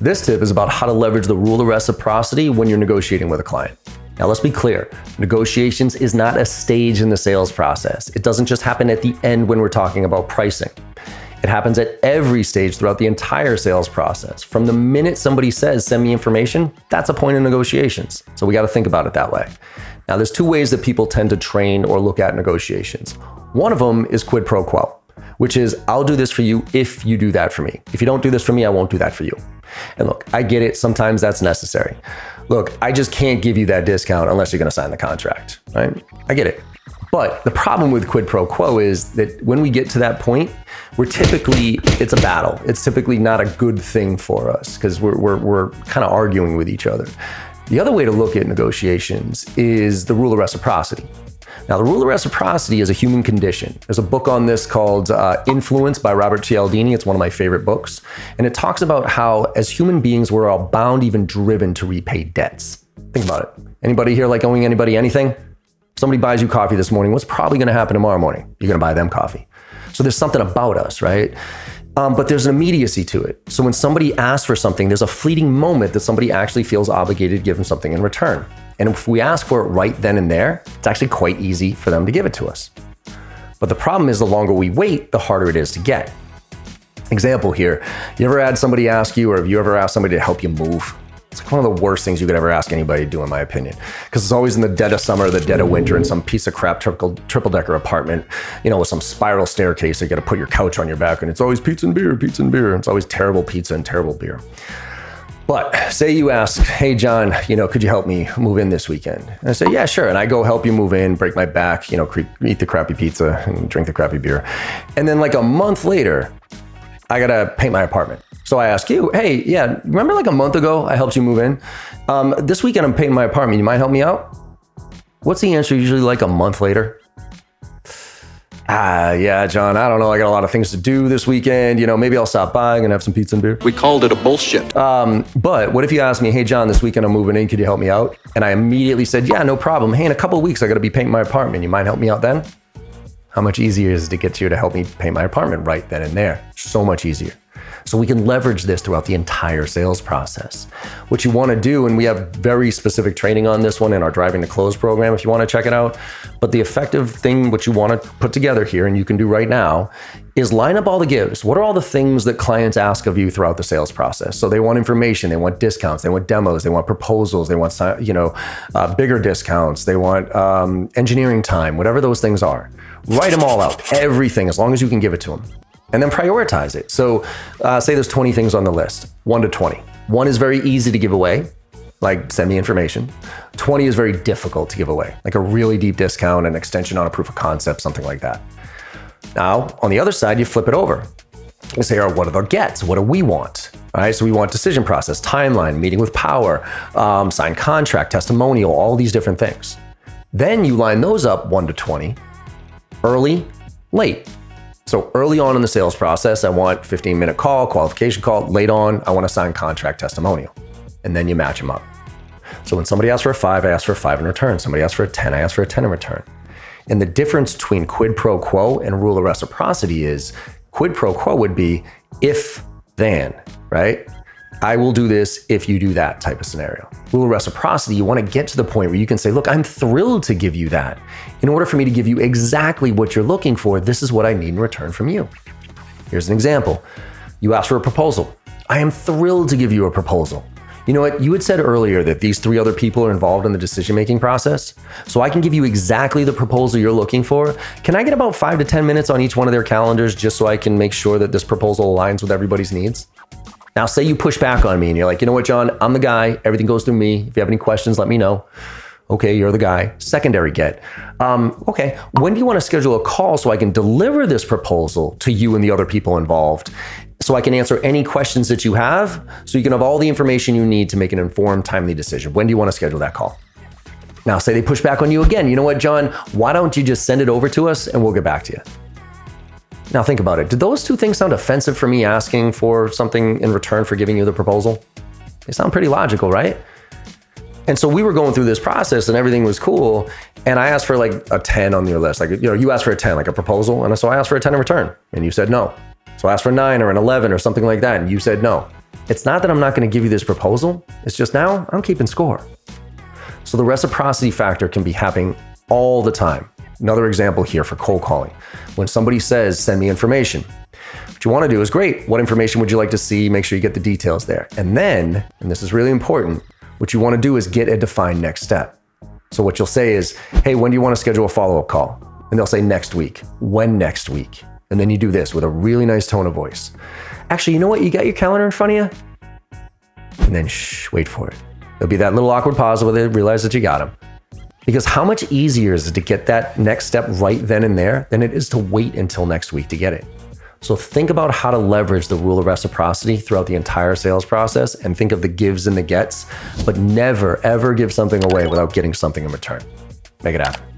This tip is about how to leverage the rule of reciprocity when you're negotiating with a client. Now, let's be clear. Negotiations is not a stage in the sales process. It doesn't just happen at the end when we're talking about pricing. It happens at every stage throughout the entire sales process. From the minute somebody says, send me information, that's a point in negotiations. So we got to think about it that way. Now, there's two ways that people tend to train or look at negotiations. One of them is quid pro quo, which is I'll do this for you if you do that for me. If you don't do this for me, I won't do that for you. And look, I get it. Sometimes that's necessary. Look, I just can't give you that discount unless you're going to sign the contract, right? I get it. But the problem with quid pro quo is that when we get to that point, it's a battle. It's typically not a good thing for us because we're kind of arguing with each other. The other way to look at negotiations is the rule of reciprocity. Now, the rule of reciprocity is a human condition. There's a book on this called Influence by Robert Cialdini. It's one of my favorite books. And it talks about how, as human beings, we're all bound, even driven to repay debts. Think about it. Anybody here like owing anybody anything? Somebody buys you coffee this morning. What's probably going to happen tomorrow morning? You're going to buy them coffee. So there's something about us, right? But there's an immediacy to it. So when somebody asks for something, there's a fleeting moment that somebody actually feels obligated to give them something in return. And if we ask for it right then and there, it's actually quite easy for them to give it to us. But the problem is the longer we wait, the harder it is to get. Example here, you ever had somebody ask you, or have you ever asked somebody to help you move? It's like one of the worst things you could ever ask anybody to do, in my opinion, because it's always in the dead of summer, the dead of winter, in some piece of crap triple-decker apartment, with some spiral staircase. You got to put your couch on your back, and it's always pizza and beer, pizza and beer. It's always terrible pizza and terrible beer. But say you ask, hey, John, could you help me move in this weekend? And I say, yeah, sure. And I go help you move in, break my back, eat the crappy pizza and drink the crappy beer. And then like a month later, I got to paint my apartment. So I ask you, hey, yeah, remember like a month ago, I helped you move in? This weekend, I'm painting my apartment. You might help me out? What's the answer usually like a month later? Yeah, John, I don't know. I got a lot of things to do this weekend. Maybe I'll stop by and have some pizza and beer. We called it a bullshit. But what if you asked me, hey, John, this weekend I'm moving in. Could you help me out? And I immediately said, yeah, no problem. Hey, in a couple of weeks, I got to be painting my apartment. You mind help me out then? How much easier is it to get you to help me paint my apartment right then and there? So much easier. So we can leverage this throughout the entire sales process. What you want to do, and we have very specific training on this one in our Driving to Close program if you want to check it out. But the effective thing, what you want to put together here, and you can do right now, is line up all the gives. What are all the things that clients ask of you throughout the sales process? So they want information, they want discounts, they want demos, they want proposals, they want bigger discounts, they want engineering time, whatever those things are. Write them all out, everything, as long as you can give it to them. And then prioritize it. So say there's 20 things on the list, 1 to 20. 1 is very easy to give away, like send me information. 20 is very difficult to give away, like a really deep discount, an extension on a proof of concept, something like that. Now, on the other side, you flip it over. You say, all right, what are the gets? What do we want? All right, so we want decision process, timeline, meeting with power, signed contract, testimonial, all these different things. Then you line those up 1 to 20, early, late. So early on in the sales process, I want 15-minute call, qualification call. Late on, I want a signed contract testimonial. And then you match them up. So when somebody asks for a 5, I ask for a 5 in return. Somebody asks for a 10, I ask for a 10 in return. And the difference between quid pro quo and rule of reciprocity is quid pro quo would be if then, right? I will do this if you do that type of scenario. Rule of reciprocity, you want to get to the point where you can say, look, I'm thrilled to give you that. In order for me to give you exactly what you're looking for, this is what I need in return from you. Here's an example. You ask for a proposal. I am thrilled to give you a proposal. You know what? You had said earlier that these 3 other people are involved in the decision-making process. So I can give you exactly the proposal you're looking for. Can I get about 5 to 10 minutes on each one of their calendars just so I can make sure that this proposal aligns with everybody's needs? Now, say you push back on me and you're like, you know what, John, I'm the guy. Everything goes through me. If you have any questions, let me know. Okay, you're the guy. Secondary get. Okay, when do you want to schedule a call so I can deliver this proposal to you and the other people involved so I can answer any questions that you have so you can have all the information you need to make an informed, timely decision? When do you want to schedule that call? Now, say they push back on you again. You know what, John, why don't you just send it over to us and we'll get back to you? Now think about it. Did those 2 things sound offensive for me asking for something in return for giving you the proposal? They sound pretty logical, right? And so we were going through this process and everything was cool. And I asked for like a 10 on your list. Like, you asked for a 10, like a proposal. And so I asked for a 10 in return and you said no. So I asked for a 9 or an 11 or something like that. And you said no. It's not that I'm not going to give you this proposal. It's just now I'm keeping score. So the reciprocity factor can be happening all the time. Another example here for cold calling. When somebody says, send me information, what you want to do is, great, what information would you like to see? Make sure you get the details there. And then, and this is really important, what you want to do is get a defined next step. So what you'll say is, hey, when do you want to schedule a follow-up call? And they'll say next week. When next week? And then you do this with a really nice tone of voice. Actually, you know what? You got your calendar in front of you? And then wait for it. There'll be that little awkward pause where they realize that you got them. Because how much easier is it to get that next step right then and there than it is to wait until next week to get it? So think about how to leverage the rule of reciprocity throughout the entire sales process and think of the gives and the gets, but never, ever give something away without getting something in return. Make it happen.